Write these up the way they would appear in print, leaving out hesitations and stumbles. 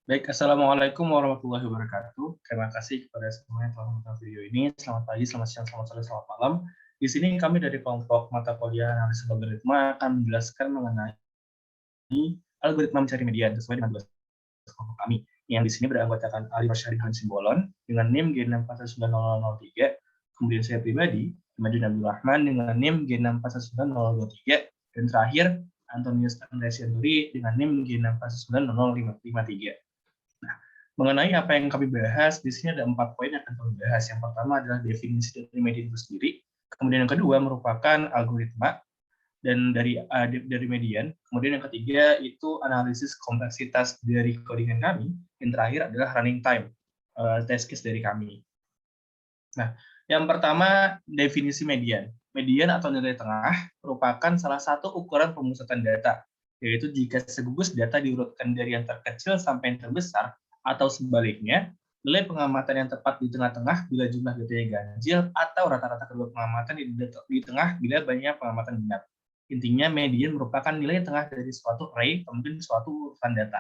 Baik, Assalamualaikum warahmatullahi wabarakatuh. Terima kasih kepada semua yang telah menonton video ini. Selamat pagi, selamat siang, selamat sore, selamat malam. Di sini kami dari kelompok mata kuliah analisis algoritma akan menjelaskan mengenai algoritma mencari median sesuai dengan tugas kelompok kami. Yang di sini beranggotakan Ali Rasyadi Han Simbolon dengan NIM G6490003, kemudian saya pribadi, Madun Abdul Rahman dengan NIM G6490023, dan terakhir Antonius Andresianturi dengan NIM G6490053. Mengenai apa yang kami bahas, di sini ada 4 poin yang akan kami bahas. Yang pertama adalah definisi dari median itu sendiri. Kemudian yang kedua merupakan algoritma dan dari median. Kemudian yang ketiga itu analisis kompleksitas dari codingan kami. Yang terakhir adalah running time, test case dari kami. Nah, yang pertama definisi median. Median atau nilai tengah merupakan salah satu ukuran pemusatan data, yaitu jika segugus data diurutkan dari yang terkecil sampai yang terbesar, atau sebaliknya, nilai pengamatan yang tepat di tengah-tengah bila jumlah datanya ganjil, atau rata-rata kedua pengamatan di tengah bila banyak pengamatan genap. Intinya, median merupakan nilai tengah dari suatu array, kemudian suatu urutan data.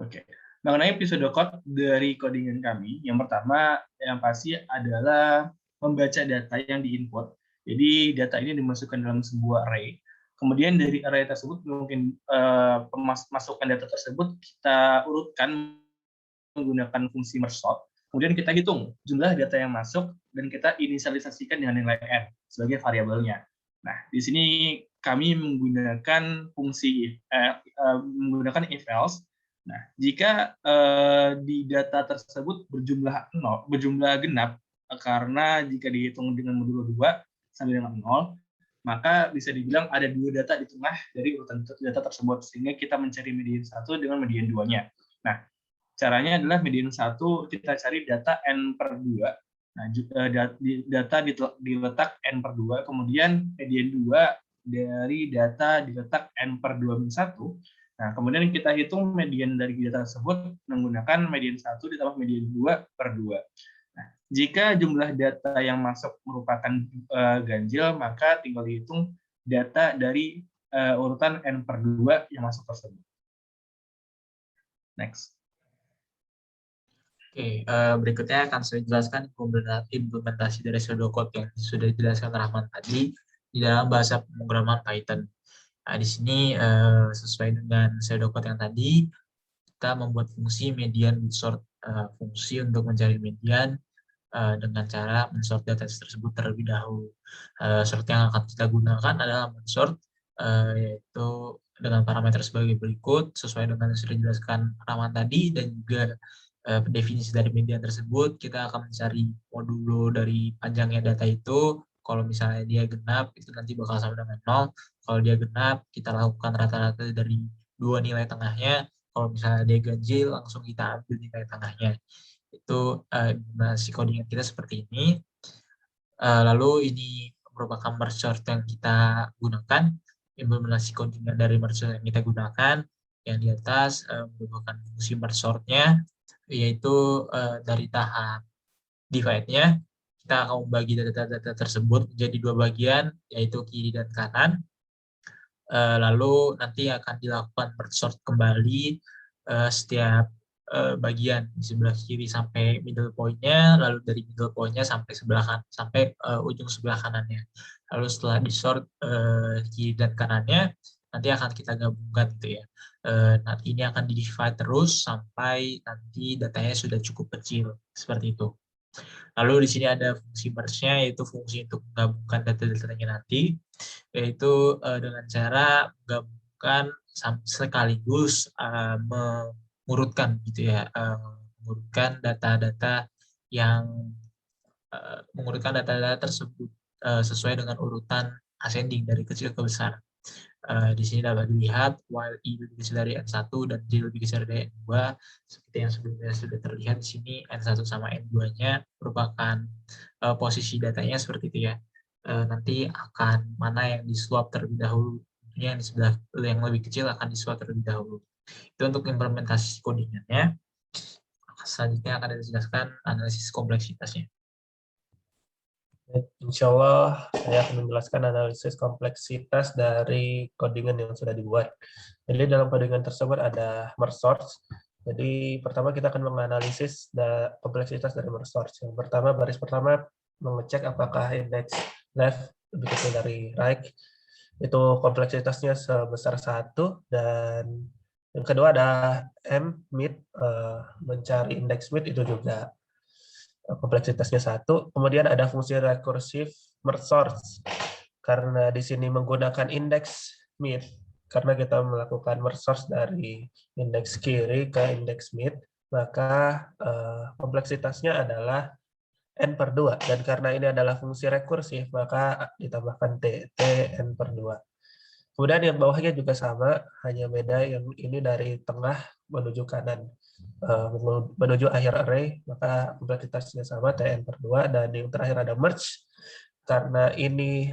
Oke. Mengenai episode code dari codingan kami, yang pertama yang pasti adalah membaca data yang diinput. Jadi data ini dimasukkan dalam sebuah array. Kemudian dari array tersebut mungkin masukan data tersebut kita urutkan menggunakan fungsi merge sort. Kemudian kita hitung jumlah data yang masuk dan kita inisialisasikan dengan nilai n sebagai variabelnya. Nah, di sini kami menggunakan fungsi menggunakan if else. Nah, jika di data tersebut berjumlah genap, karena jika dihitung dengan modulo 2 sampai dengan 0, maka bisa dibilang ada 2 data di tengah dari urutan data tersebut, sehingga kita mencari median 1 dengan median 2-nya. Nah, caranya adalah median 1 kita cari data n per 2. Nah, data diletak n per 2, kemudian median 2 dari data diletak n per 2 min 1. Nah, kemudian kita hitung median dari data tersebut menggunakan median 1 ditambah median 2 per 2. Nah, jika jumlah data yang masuk merupakan ganjil, maka tinggal dihitung data dari urutan n per 2 yang masuk tersebut. Next. Oke, berikutnya akan saya jelaskan implementasi dari pseudocode yang sudah dijelaskan Rahman tadi di dalam bahasa pemrograman Python. Nah, di sini sesuai dengan pseudocode yang tadi, kita membuat fungsi median with sort, fungsi untuk mencari median dengan cara mensort data tersebut terlebih dahulu. Sort yang akan kita gunakan adalah mensort, yaitu dengan parameter sebagai berikut, sesuai dengan yang sudah dijelaskan Rahman tadi, dan juga definisi dari median tersebut. Kita akan mencari modulo dari panjangnya data itu. Kalau misalnya dia genap, itu nanti bakal sama dengan 0. Kalau dia genap, kita lakukan rata-rata dari 2 nilai tengahnya. Kalau misalnya dia ganjil, langsung kita ambil nilai tengahnya. Itu implementasi codingan kita seperti ini. Lalu ini merupakan merge sort yang kita gunakan. Implementasi codingan dari merge sort yang kita gunakan. Yang di atas merupakan fungsi merge sortnya, yaitu dari tahap divide-nya, kita akan membagi data-data tersebut menjadi 2 bagian, yaitu kiri dan kanan. Lalu nanti akan dilakukan merge sort kembali setiap bagian di sebelah kiri sampai middle point-nya, lalu dari middle point-nya sampai ujung sebelah kanannya. Lalu setelah di-sort kiri dan kanannya, nanti akan kita gabungkan gitu ya. Nanti ini akan di-divide terus sampai nanti datanya sudah cukup kecil, seperti itu. Lalu di sini ada fungsi merge-nya, yaitu fungsi untuk menggabungkan data-datanya nanti, yaitu dengan cara menggabungkan sekaligus mengurutkan gitu ya, mengurutkan data-data yang mengurutkan data-data tersebut sesuai dengan urutan ascending dari kecil ke besar. Di sini dapat dilihat while i lebih kecil dari n1 dan j lebih kecil dari n2, seperti yang sebelumnya sudah terlihat di sini n1 sama n2-nya merupakan posisi datanya seperti itu ya. Nanti akan mana yang di-swap terlebih dahulu, yang di sebelah yang lebih kecil akan di-swap terlebih dahulu. Itu untuk implementasi codingannya. Selanjutnya akan dijelaskan analisis kompleksitasnya. Insya Allah saya akan menjelaskan analisis kompleksitas dari codingan yang sudah dibuat. Jadi dalam codingan tersebut ada merge source. Jadi pertama kita akan menganalisis kompleksitas dari merge source. Yang pertama, baris pertama mengecek apakah indeks left lebih kecil dari right. Itu kompleksitasnya sebesar 1, dan yang kedua ada mid, mencari indeks mid itu juga kompleksitasnya 1. Kemudian ada fungsi rekursif merge source. Karena di sini menggunakan indeks mid, karena kita melakukan merge source dari indeks kiri ke indeks mid, maka kompleksitasnya adalah n/2. Dan karena ini adalah fungsi rekursif, maka ditambahkan t n/2. Kemudian yang bawahnya juga sama, hanya beda yang ini dari tengah menuju kanan. Menuju akhir array, maka kompleksitasnya sama, tn/2. Dan yang terakhir ada merge, karena ini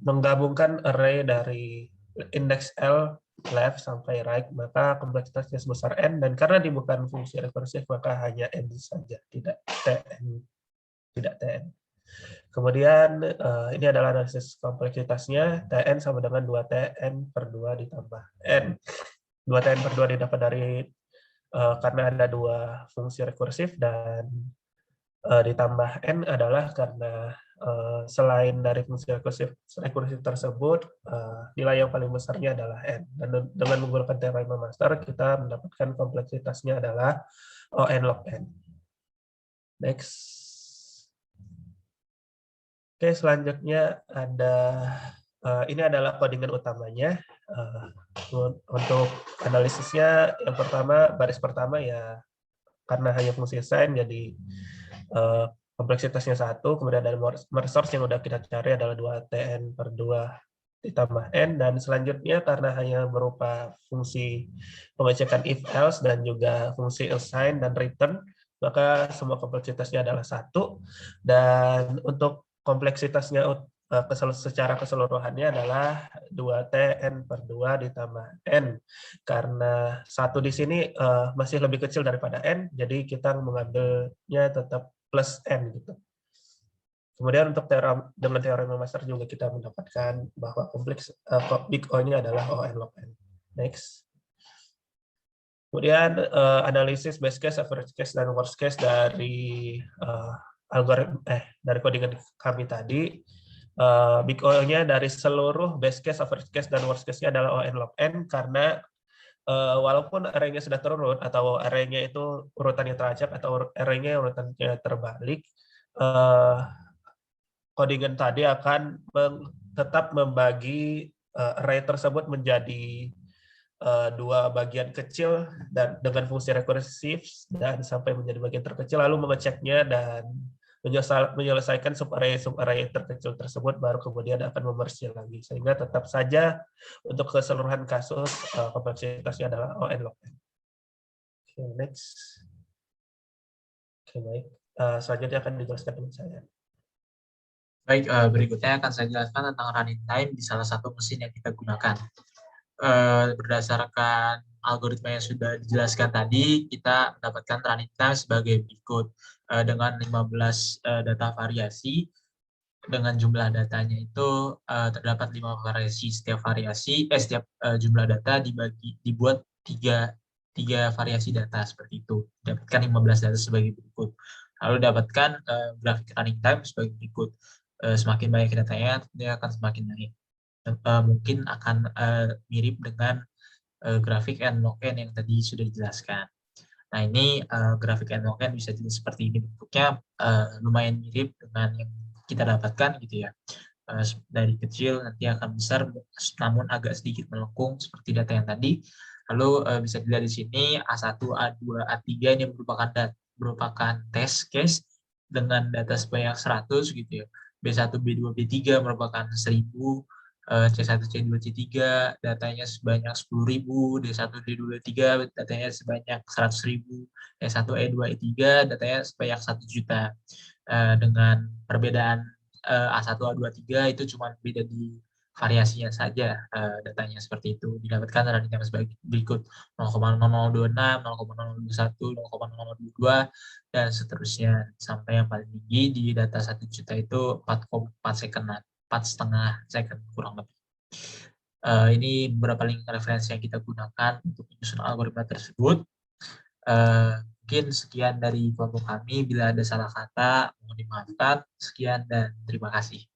menggabungkan array dari indeks L left sampai right, maka kompleksitasnya sebesar n, dan karena ini bukan fungsi rekursif, maka hanya n saja, tidak tn. Kemudian ini adalah analisis kompleksitasnya, tn sama dengan 2tn/2 ditambah n. 2tn/2 didapat dari karena ada 2 fungsi rekursif, dan ditambah n adalah karena selain dari fungsi rekursif tersebut, nilai yang paling besarnya adalah n. Dan dengan menggunakan teorema master, kita mendapatkan kompleksitasnya adalah O(n) log n. Next. Oke, selanjutnya ada ini adalah codingan utamanya. Untuk analisisnya, yang pertama, baris pertama ya karena hanya fungsi sign, jadi kompleksitasnya 1, kemudian ada merge source yang udah kita cari adalah 2tn/2 ditambah n, dan selanjutnya karena hanya berupa fungsi pengecekan if else dan juga fungsi assign dan return, maka semua kompleksitasnya adalah 1. Dan untuk kompleksitasnya secara keseluruhannya adalah 2tn/2 ditambah n. Karena 1 di sini masih lebih kecil daripada n, jadi kita mengambilnya tetap plus n gitu. Kemudian untuk dengan teorema master juga kita mendapatkan bahwa big O-nya adalah O(n) log n. Next. Kemudian analisis best case, average case, dan worst case dari dari codingan kami tadi. Big O-nya dari seluruh best case, average case, dan worst case-nya adalah O(n) log n, karena walaupun array-nya sudah terurut atau array-nya itu urutannya teracak atau array-nya urutannya terbalik, codingan tadi akan tetap membagi array tersebut menjadi 2 bagian kecil dan dengan fungsi rekursif dan sampai menjadi bagian terkecil, lalu mengeceknya dan menyelesaikan sub-array terkecil tersebut, baru kemudian akan memerge lagi, sehingga tetap saja untuk keseluruhan kasus kompleksitasnya adalah O(n) log n. Oke, next. Oke, baik. Selanjutnya akan dijelaskan dengan saya. Baik, berikutnya akan saya jelaskan tentang running time di salah satu mesin yang kita gunakan. Berdasarkan algoritma yang sudah dijelaskan tadi, kita mendapatkan running time sebagai berikut. Dengan 15 data variasi, dengan jumlah datanya itu terdapat 5 variasi. Setiap jumlah data dibuat tiga variasi data seperti itu. Dapatkan 15 data sebagai berikut. Lalu dapatkan grafik running time sebagai berikut. Semakin banyak datanya, dia akan semakin naik. Mungkin akan mirip dengan grafik n log n yang tadi sudah dijelaskan. Nah, ini grafik n log n bisa jadi seperti ini bentuknya, lumayan mirip dengan yang kita dapatkan gitu ya. Dari kecil nanti akan besar, namun agak sedikit melengkung seperti data yang tadi. Lalu bisa dilihat di sini A1, A2, A3 ini merupakan test case dengan data sebanyak 100 gitu ya. B1, B2, B3 merupakan 1000, C1, C2, C3 datanya sebanyak 10.000, D1, D2, D3 datanya sebanyak 100.000, E1, E2, E3 datanya sebanyak 1 juta. Dengan perbedaan A1, A2, A3 itu cuma beda di variasinya saja datanya seperti itu. Didapatkan running time sebagai berikut 0,0026, 0,0021, 0,0022, dan seterusnya. Sampai yang paling tinggi di data 1 juta itu 4,4 second, 4,5 second kurang lebih. Ini beberapa link referensi yang kita gunakan untuk menyusun algoritma tersebut. Mungkin sekian dari kelompok kami. Bila ada salah kata, mohon dimaafkan. Sekian dan terima kasih.